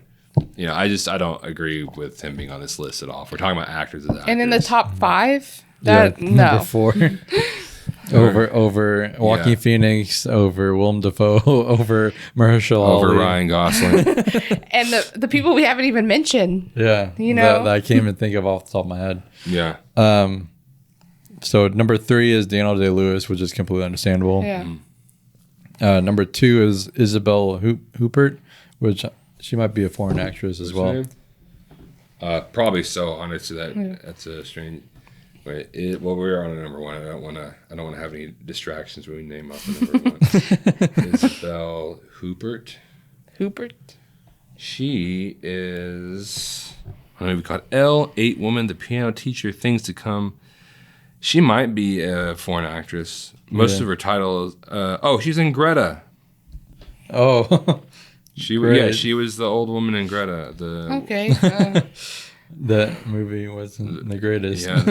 I don't agree with him being on this list at all. If we're talking about actors as actors. And in the top 5, number 4. over Joaquin Phoenix, over Willem Dafoe, over Mahershala over Ali. Ryan Gosling. And the people we haven't even mentioned. Yeah. That I can't even think of off the top of my head. Yeah. So number 3 is Daniel Day-Lewis, which is completely understandable. Yeah. Number 2 is Isabelle Huppert, which... She might be a foreign actress as well. Probably so. Honestly, that's a strange. Wait, we're on a number 1. I don't want to have any distractions when we name off the number 1. Isabelle Huppert. She is. I don't know. We called L8 woman, the piano teacher, things to come. She might be a foreign actress. Most of her titles. She's in Greta. Oh. She was the old woman in Greta. That movie wasn't the greatest. Yeah,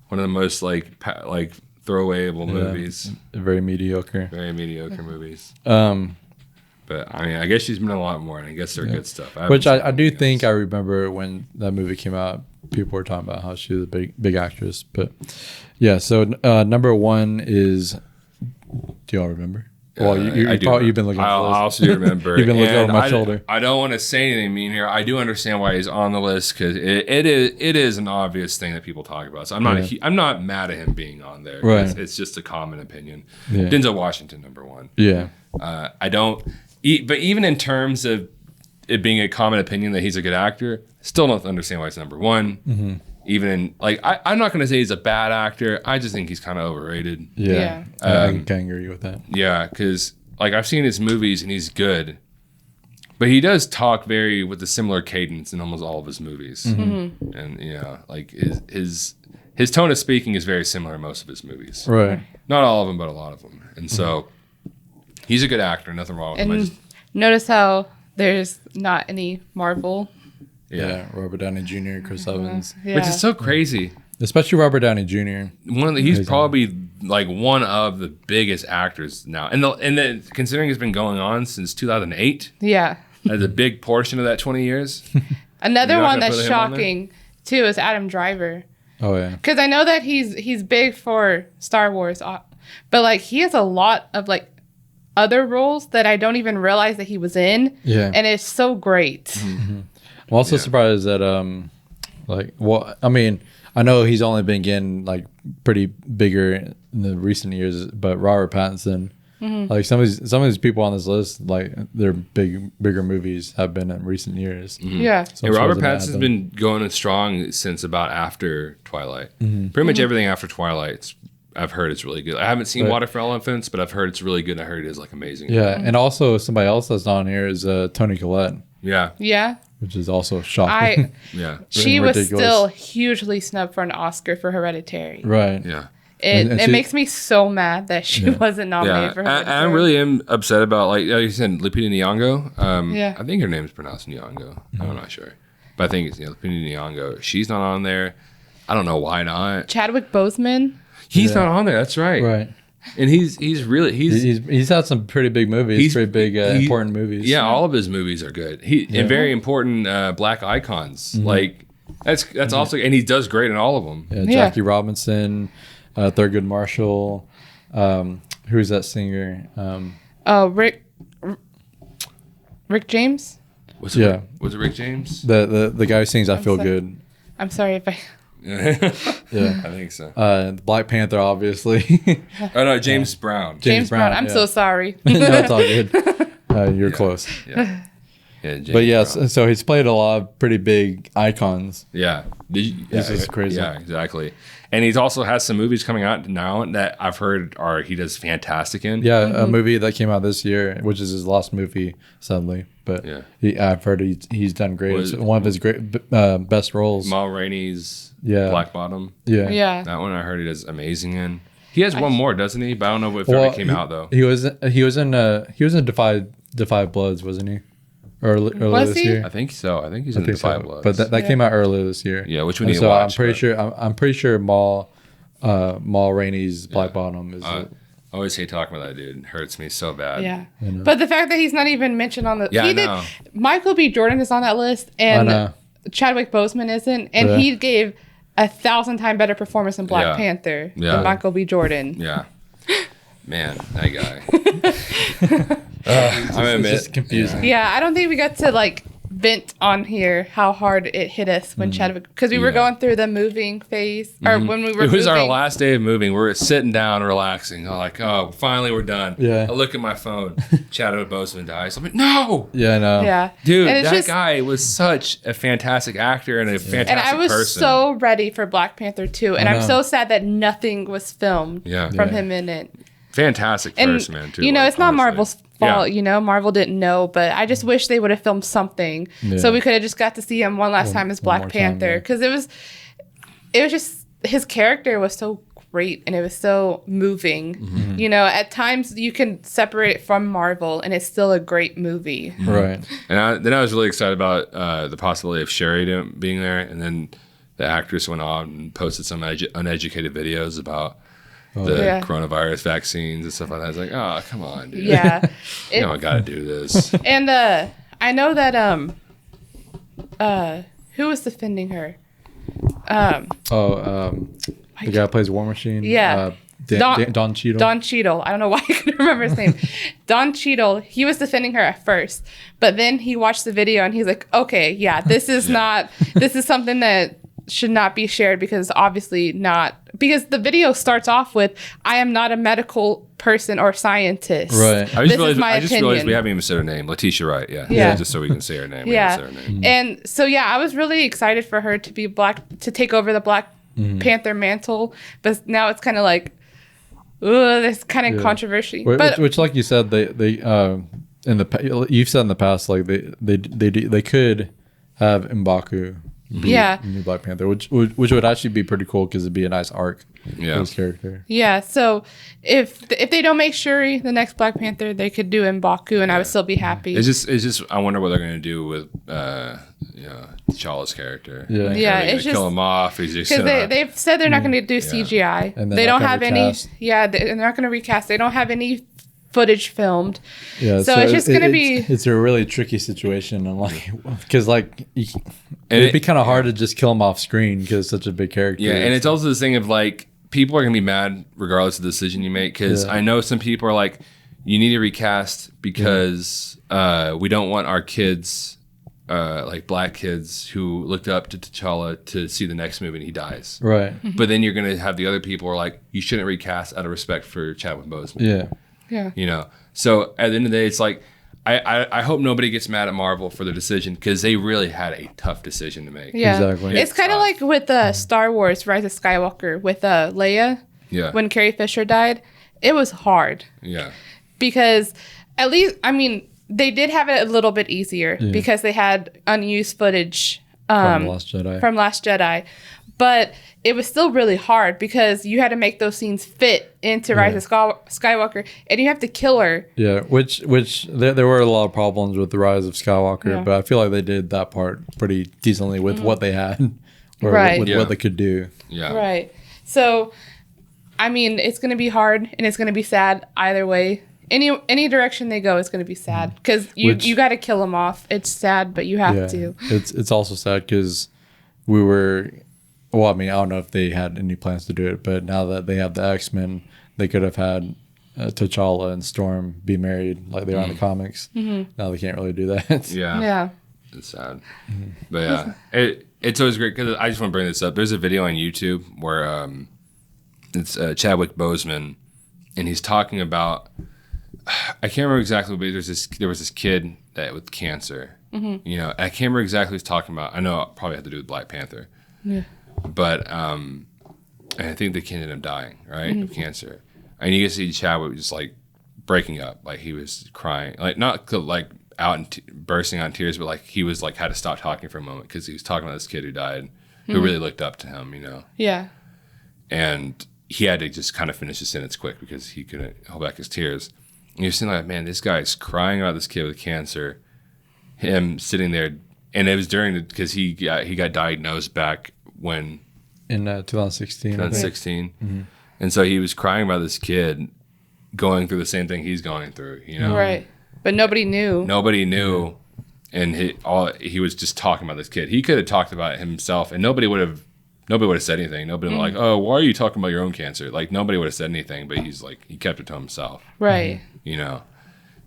one of the most like throwawayable movies. Very mediocre. Very mediocre movies. But I mean, I guess she's been in a lot more, and I guess they're good stuff. Which I do think I remember when that movie came out. People were talking about how she was a big actress. But yeah, so number 1 is. Do y'all remember? Well, you've been looking. I also do remember. You've been looking over my shoulder. I don't want to say anything mean here. I do understand why he's on the list because it is an obvious thing that people talk about. So I'm not mad at him being on there. Right. It's just a common opinion. Yeah. Denzel Washington, number 1. Yeah. I don't. But even in terms of it being a common opinion that he's a good actor, still don't understand why he's number 1. Mm-hmm. Even in I'm not going to say he's a bad actor. I just think he's kind of overrated. Yeah. I can agree with that. Yeah, because I've seen his movies and he's good, but he does talk with a similar cadence in almost all of his movies. Mm-hmm. And his tone of speaking is very similar in most of his movies. Right. Not all of them, but a lot of them. And so He's a good actor. Nothing wrong with him. And notice how there's not any Marvel. Yeah, Robert Downey Jr., Chris Evans. Yeah. Which is so crazy. Especially Robert Downey Jr. He's probably like one of the biggest actors now. And considering it's been going on since 2008. Yeah. As a big portion of that 20 years. Another one that's shocking, too, is Adam Driver. Oh, yeah. Because I know that he's big for Star Wars. But, like, he has a lot of, like, other roles that I don't even realize that he was in. Yeah. And it's so great. Mm-hmm. I'm also surprised that, I know he's only been getting, like, pretty bigger in the recent years, but Robert Pattinson, like, some of these people on this list, like, their bigger movies have been in recent years. Yeah. So Robert Pattinson's been going strong since about after Twilight. Pretty much everything after Twilight, I've heard it's really good. I haven't seen Water for Elephants, but I've heard it's really good. I heard it is, like, amazing. Yeah, and also somebody else that's on here is Toni Collette. Yeah. Yeah. Which is also shocking. She was still hugely snubbed for an Oscar for Hereditary. Right. Yeah. It makes me so mad that she wasn't nominated for Hereditary. I really am upset about, like you said, Lupita Nyong'o. I think her name's pronounced Nyong'o. I'm not sure. But I think it's Lupita Nyong'o. She's not on there. I don't know why not. Chadwick Boseman. He's not on there. That's right. Right. And he's had some pretty big movies, important movies. Yeah, all of his movies are good. And very important black icons. Like that's also, and he does great in all of them. Yeah, Jackie Robinson, Thurgood Marshall. Who's that singer? Rick James. Was it Rick James? The guy who sings "I Feel Good." I'm sorry if I. Yeah, I think so. Black Panther, obviously. Oh no, James Brown. James Brown. I'm so sorry. No, it's all good. You're close. Yeah. James but yes, so he's played a lot of pretty big icons. Yeah. This is crazy. Yeah, exactly. And he's also has some movies coming out now that I've heard he does fantastic in. Yeah, a movie that came out this year, which is his last movie, sadly. But I've heard he's done great. It's one of his great best roles. Ma Rainey's Black Bottom. Yeah. That one I heard he does amazing in. He has one more, doesn't he? But I don't know if it ever came out though. He was in Defy Bloods, wasn't he? Earlier this year. I think so. I think he's in Defy Bloods. But that came out earlier this year. Yeah, which we need to watch. I'm pretty sure Ma Rainey's Black Bottom is. I always hate talking about that dude. It hurts me so bad. Yeah. But the fact that he's not even mentioned on the Michael B. Jordan is on that list and Chadwick Boseman isn't, and he gave 1,000 times better performance in Black Panther than Michael B. Jordan. Yeah. Man, that guy. It's just confusing. Yeah, I don't think we got to like vent on here how hard it hit us when Chadwick, because we were going through the moving phase, or when we were. It was our last day of moving. We're sitting down, relaxing. Oh, finally we're done. Yeah. I look at my phone. Chadwick Boseman dies. I'm like, no. Yeah, no. Yeah, dude, that guy was such a fantastic actor and a fantastic person. And I was so ready for Black Panther 2, and I'm so sad that nothing was filmed from him in it. Fantastic person, man, too. You know, it's not Marvel's fault. You know, Marvel didn't know, but I just wish they would have filmed something so we could have just got to see him one last time as Black Panther, because it was just, his character was so great and it was so moving. You know, at times you can separate it from Marvel and it's still a great movie. Right. And then I was really excited about the possibility of Sherry being there, and then the actress went on and posted some uneducated videos about the coronavirus vaccines and stuff like that. I was like, oh, come on, dude. Yeah. You know, I got to do this. And I know that, who was defending her? The guy who plays War Machine? Yeah. Don Cheadle. Don Cheadle. I don't know why I couldn't remember his name. Don Cheadle, he was defending her at first, but then he watched the video and he's like, okay, this is this is something that should not be shared, because obviously not, because the video starts off with, I am not a medical person or scientist. Right. I just realized we haven't even said her name. Letitia Wright. Yeah. Just so we can say her name. And so, I was really excited for her to be to take over the Black Panther mantle, but now it's kind of like, that's kind of controversial. Which, like you said, you've said in the past, like they could have M'Baku new Black Panther, which would actually be pretty cool because it'd be a nice arc for his character. Yeah, so if they don't make Shuri the next Black Panther, they could do M'Baku, and I would still be happy. It's just I wonder what they're going to do with T'Challa's character. It's just kill him off. Because they've said they're not going to do CGI. And they don't have any. Yeah, they're not going to recast. They don't have any footage filmed. Yeah, so it's just going to be. It's a really tricky situation, and because it'd be kind of hard to just kill him off screen because it's such a big character. Yeah, and it's also this thing of people are going to be mad regardless of the decision you make, because I know some people are like, you need to recast because we don't want our kids, black kids who looked up to T'Challa to see the next movie and he dies. Right. But then you're going to have the other people who are like, you shouldn't recast out of respect for Chadwick Boseman. Yeah. Yeah. So at the end of the day, it's like, I hope nobody gets mad at Marvel for their decision, because they really had a tough decision to make. Yeah, exactly. It's kind of like with Star Wars Rise of Skywalker with Leia. Yeah. When Carrie Fisher died, it was hard. Yeah. Because at least, I mean, they did have it a little bit easier because they had unused footage from Last Jedi. But it was still really hard because you had to make those scenes fit into Rise of Skywalker, and you have to kill her. Yeah, which there were a lot of problems with the Rise of Skywalker, but I feel like they did that part pretty decently with what they had, or with what they could do. Yeah. Right. So, I mean, it's going to be hard, and it's going to be sad either way. Any direction they go, it's going to be sad because you got to kill them off. It's sad, but you have to. It's also sad because we were. Well, I mean, I don't know if they had any plans to do it, but now that they have the X-Men, they could have had T'Challa and Storm be married like they are in the comics. Mm-hmm. Now they can't really do that. Yeah. It's sad. Mm-hmm. But it's always great because I just want to bring this up. There's a video on YouTube where it's Chadwick Boseman, and he's talking about, I can't remember exactly, but there was this kid with cancer. Mm-hmm. I can't remember exactly what he's talking about. I know it probably had to do with Black Panther. Yeah. But and I think the kid ended up dying, right, of cancer. And you can see Chadwick just breaking up, he was crying, not out and bursting out in tears, but he was had to stop talking for a moment because he was talking about this kid who died, who really looked up to him, Yeah. And he had to just kind of finish the sentence quick because he couldn't hold back his tears. And you're seeing man, this guy's crying about this kid with cancer, him sitting there, and it was because he got diagnosed back when in 2016. Mm-hmm. And so he was crying about this kid going through the same thing he's going through, Right. But nobody knew. And he was just talking about this kid. He could have talked about it himself, and nobody would have said anything. Nobody would oh, why are you talking about your own cancer? Nobody would have said anything, but he's he kept it to himself. Right. Yeah,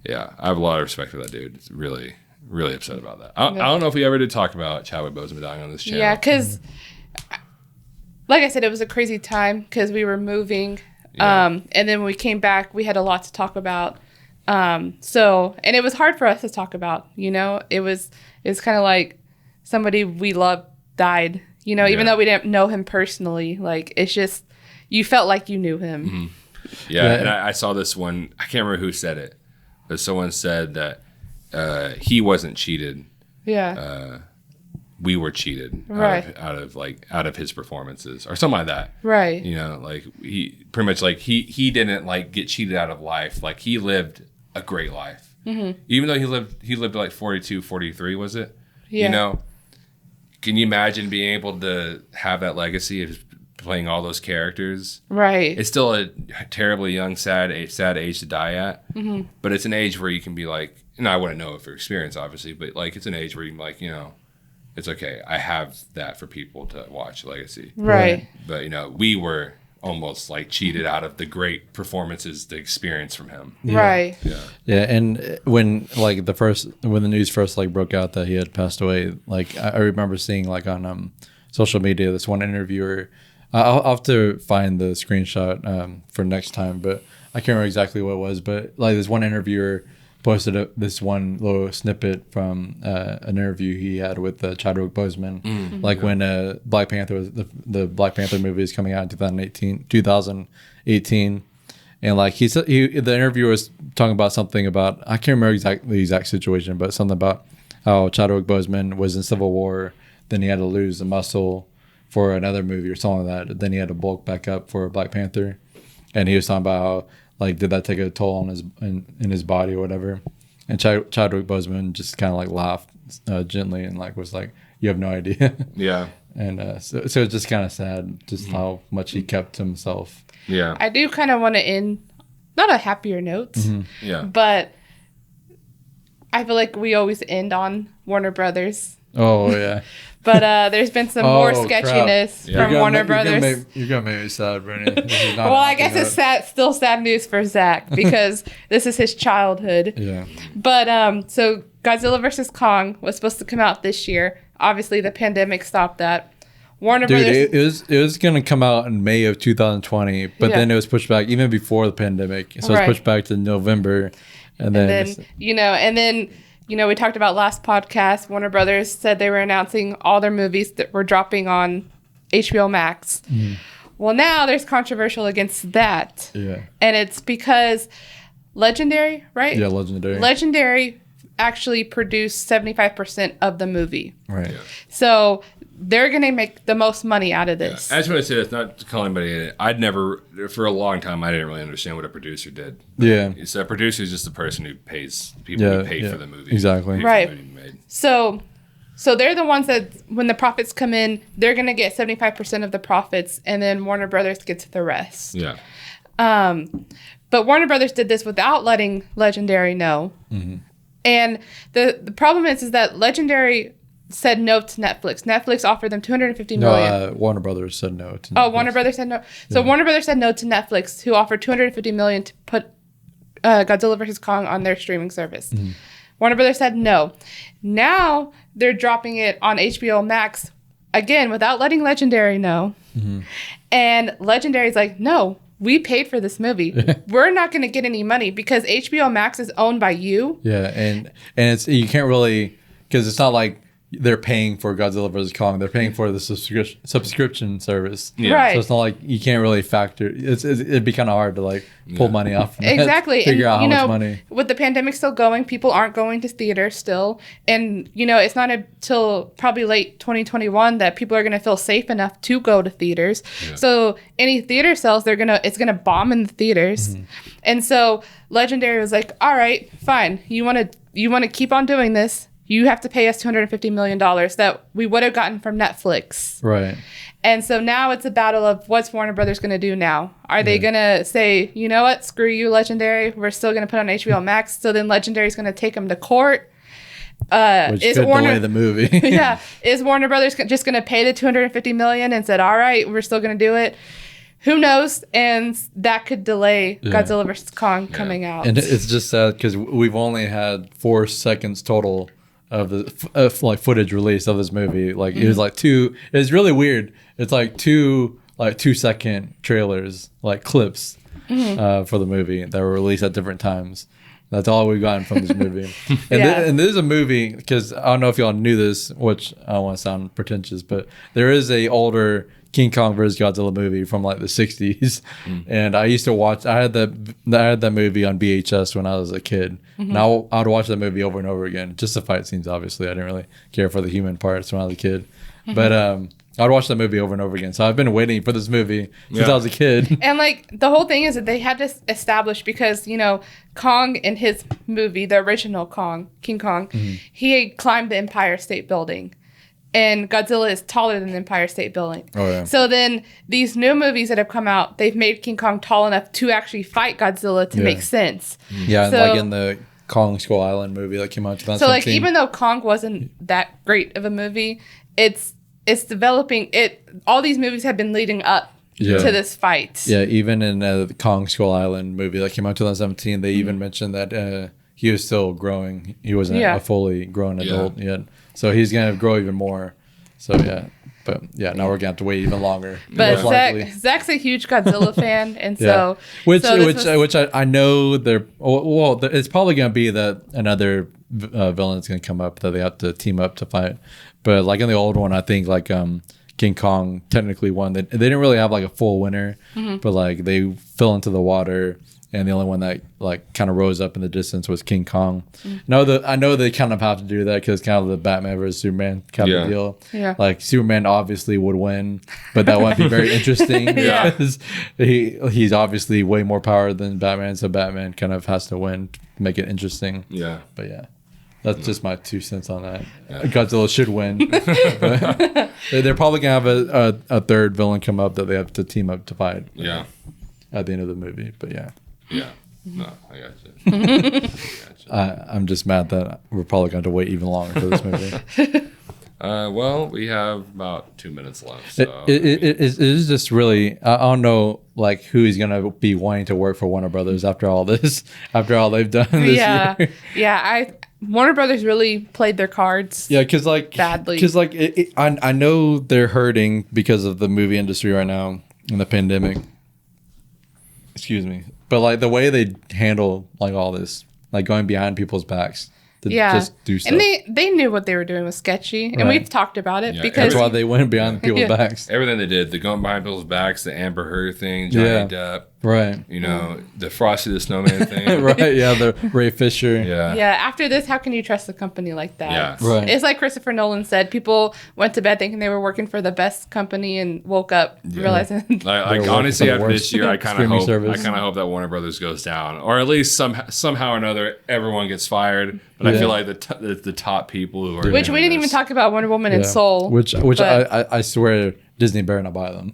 I have a lot of respect for that dude. It's really, really upset about that. I don't know if we ever did talk about Chadwick Boseman dying on this channel. Yeah, because like I said, it was a crazy time because we were moving. And then when we came back, we had a lot to talk about. And it was hard for us to talk about, it was kind of like somebody we loved died, even though we didn't know him personally. It's just, you felt like you knew him. Mm-hmm. Yeah. And I saw this one, I can't remember who said it, but someone said that he wasn't cheated. Yeah. We were cheated out of his performances or something like that. Right. He pretty much he didn't get cheated out of life. He lived a great life. Mm-hmm. Even though he lived to 42, 43, was it? Yeah. Can you imagine being able to have that legacy of playing all those characters? Right. It's still a terribly young, sad age to die at. Mm-hmm. But it's an age where you can be I wouldn't know it for experience, obviously, but it's an age where you can it's okay. I have that for people to watch legacy. Right. But, we were almost cheated out of the great performances, the experience from him. Yeah. Right. Yeah. Yeah. And when when the news first broke out that he had passed away, I remember seeing on social media, this one interviewer, I'll have to find the screenshot for next time, but I can't remember exactly what it was, but this one interviewer posted this one little snippet from an interview he had with Chadwick Boseman, when Black Panther was the Black Panther movie is coming out in 2018, and he said the interviewer was talking about something about, I can't remember the exact situation, but something about how Chadwick Boseman was in Civil War, then he had to lose the muscle for another movie or something like that. Then he had to bulk back up for Black Panther, and he was talking about how like did that take a toll on his in his body or whatever. And Chadwick Boseman just kind of like laughed gently and like was like, "You have no idea." Yeah. And so it's just kind of sad just how much he kept to himself. Yeah. I do kind of want to end not a happier note. Yeah. But I feel like we always end on Warner Brothers. Oh yeah. But there's been some more sketchiness from Warner Brothers. You're gonna make me sad, Brittany. Well, I guess it's sad, still sad news for Zach because this is his childhood. Yeah. But so Godzilla vs. Kong was supposed to come out this year. Obviously, the pandemic stopped that. Warner Brothers. It was gonna come out in May of 2020, but then it was pushed back even before the pandemic. So it was pushed back to November, and then we talked about last podcast. Warner Brothers said they were announcing all their movies that were dropping on HBO Max. Well, now there's controversial against that. Yeah. And it's because Legendary, right? Yeah, Legendary. Legendary actually produced 75% of the movie. Right. Yeah. So they're going to make the most money out of this. I just want to say, it's not to call anybody. I'd never, for a long time, I didn't really understand what a producer did. Yeah. So a producer is just the person who pays people who pay for the movie. Exactly. Right. So they're the ones that, when the profits come in, they're going to get 75% of the profits, and then Warner Brothers gets the rest. Yeah. But Warner Brothers did this without letting Legendary know. And the problem is that Legendary said no to Netflix. Netflix offered them $250 million. No, Warner Brothers said no to Netflix. Oh, Warner Brothers said no. So Warner Brothers said no to Netflix, who offered $250 million to put Godzilla vs. Kong on their streaming service. Warner Brothers said no. Now they're dropping it on HBO Max again without letting Legendary know. And Legendary's like, no, we paid for this movie. We're not going to get any money because HBO Max is owned by you. Yeah, and it's you can't really, because it's not like they're paying for Godzilla vs. Kong. They're paying for the subscription service. Yeah. Right. So it's not like you can't really factor. It'd be kind of hard to like pull money off from that, Exactly. figure out how much know, money. With the pandemic still going, people aren't going to theaters still. And, it's not until probably late 2021 that people are going to feel safe enough to go to theaters. Yeah. So any theater sales, it's going to bomb in the theaters. And so Legendary was like, all right, fine. You want to keep on doing this? You have to pay us $250 million that we would have gotten from Netflix. Right. And so now it's a battle of what's Warner Brothers going to do now? Are they going to say, you know what, screw you, Legendary. We're still going to put on HBO Max. So then Legendary's going to take them to court. Which could delay the movie. Yeah. Is Warner Brothers just going to pay the $250 million and said, all right, we're still going to do it? Who knows? And that could delay Godzilla vs. Kong coming out. And it's just sad because we've only had 4 seconds total of the like footage released of this movie. Like it was like it's really weird. It's like 2-second trailers, like clips for the movie that were released at different times. That's all we've gotten from this movie. And this is a movie, because I don't know if y'all knew this, which I don't want to sound pretentious, but there is a older King Kong vs. Godzilla movie from like the 60s. And I used to watch, I had that movie on VHS when I was a kid. And I would watch that movie over and over again. Just the fight scenes, obviously. I didn't really care for the human parts when I was a kid. But I would watch that movie over and over again. So I've been waiting for this movie since I was a kid. And like the whole thing is that they had to establish, because, Kong in his movie, the original Kong, King Kong, he climbed the Empire State Building. And Godzilla is taller than the Empire State Building. Oh, yeah. So then these new movies that have come out, they've made King Kong tall enough to actually fight Godzilla to make sense. Yeah, so, like in the Kong Skull Island movie that came out in 2017. So like even though Kong wasn't that great of a movie, it's developing it. All these movies have been leading up to this fight. Yeah, even in the Kong Skull Island movie that came out in 2017, they even mentioned that he was still growing. He wasn't a fully grown adult yet. So he's going to grow even more. So, yeah. But, yeah, now we're going to have to wait even longer. But Zach's a huge Godzilla fan. And so... Which I know they're... Well, it's probably going to be that another villain is going to come up that they have to team up to fight. But, like, in the old one, I think, like, King Kong technically won. They didn't really have, like, a full winner. But, like, they fell into the water. and the only one that like kind of rose up in the distance was King Kong. I know they kind of have to do that because kind of the Batman versus Superman kind of deal. Yeah. Like Superman obviously would win, but that won't be very interesting because he's obviously way more power than Batman, so Batman kind of has to win to make it interesting. Yeah. But yeah. That's just my 2 cents on that. Yeah. Godzilla should win. They're probably going to have a third villain come up that they have to team up to fight. Yeah. At the end of the movie. But yeah. Yeah. No, I got you. I'm just mad that we're probably going to wait even longer for this movie. Well, we have about 2 minutes left. So. It is just really, I don't know like who is going to be wanting to work for Warner Brothers after all this, after all they've done this year. Yeah. Warner Brothers really played their cards. Yeah, because like badly. Because like I know they're hurting because of the movie industry right now and the pandemic. Excuse me, but like the way they handle like all this, like going behind people's backs to just do stuff. And they knew what they were doing was sketchy, and we've talked about it because that's why they went behind people's backs. Everything they did, the going behind people's backs, the Amber Heard thing, Johnny Depp. Right. You know, the Frosty the Snowman thing. Right, yeah, the Ray Fisher. Yeah. Yeah, after this, how can you trust a company like that? Yeah. Right. It's like Christopher Nolan said, people went to bed thinking they were working for the best company and woke up realizing... Like honestly, after this year, I kind of hope service. that Warner Brothers goes down. Or at least somehow or another, everyone gets fired. But I feel like the top people who are... Which we didn't even talk about Wonder Woman and Soul. Which I swear... Disney better not buy them.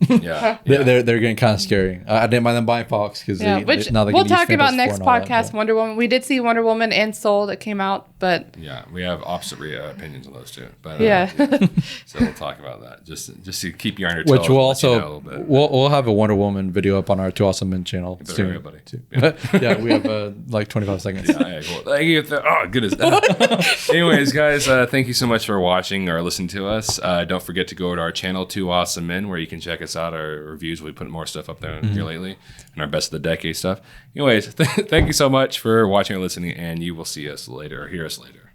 They're getting kind of scary. I didn't mind them buying Fox because we'll talk about next podcast. Wonder Woman. We did see Wonder Woman and Soul that came out, but we have opposite opinions on those two. But so we'll talk about that just to keep you on your toes. Which we'll also we'll have a Wonder Woman video up on our Two Awesome Men channel soon. Everybody. Too. We have like 25 seconds. Cool. Thank you. Oh goodness. Anyways, guys, thank you so much for watching or listening to us. Don't forget to go to our channel, Two Awesome Men, where you can check us out, our reviews. We put more stuff up there here lately and our best of the decade stuff. Anyways, thank you so much for watching or listening, and you will see us later or hear us later.